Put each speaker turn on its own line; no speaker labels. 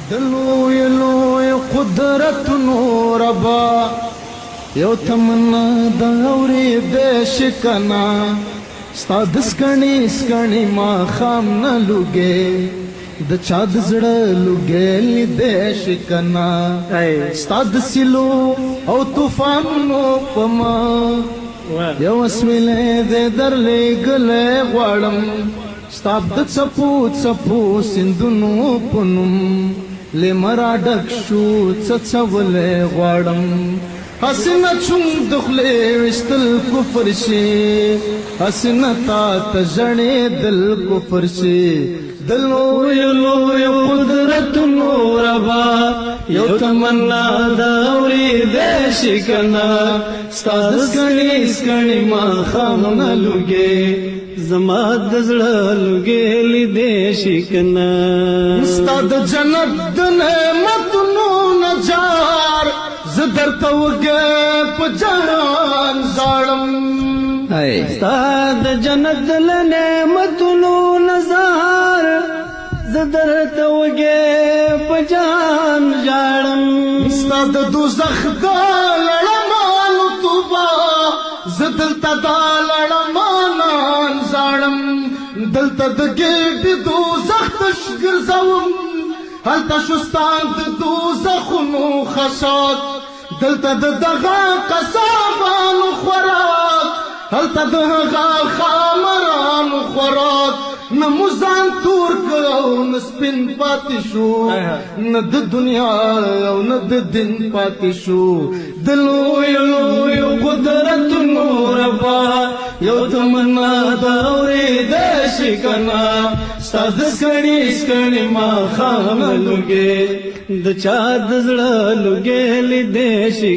دلوی لوی قدرتونو ربا یو تمنا د اورېدې شي کنه ستا د سکڼې ما خام نه لوګې د چا د زړه لوګې لیدې شي کنه ستا د سیلو او طوفانونو په ما یو اسویلې دې درلېږلې غواړم ستا د څپو څپو سیندونو په نوم لمرا ډک شو څڅولې غواړم حسنه چون دخلې وشتل کفر شي حسنه تا ته ژړې دل کفر شي دل لوی قدرتونو ربا یو تمنا د اورېدې شي کنه ستا د سکڼې ما خام نه لوګې زما د زړه لوګې لیدې شي کنه ستا د جنت د نعمتونو نجار زه درته وږې په جهان ژاړم ستا د جنت د نعمتونو نظار زه درته وږې په جهان ژاړم ستا د دوزخ د لړمانو توبه زه دلته د لړمانان ژاړم دلته د ګېډې دوزخ تش ګرځوم هلته شو ستا د دوزخونو خشاک دلته د دغه قصابانو خوراک هلته د هغه خامرانو خوراک نه مو ځان تور کړ او نه سپین پاتې شو نه د دنیا او نه د دین پاتې شو د لویو قدرتونو ربا یو تمنا د اورېدې شي کنه ستا د سکڼې ما خام لوګې د چا د زړه لوګې لیدې شي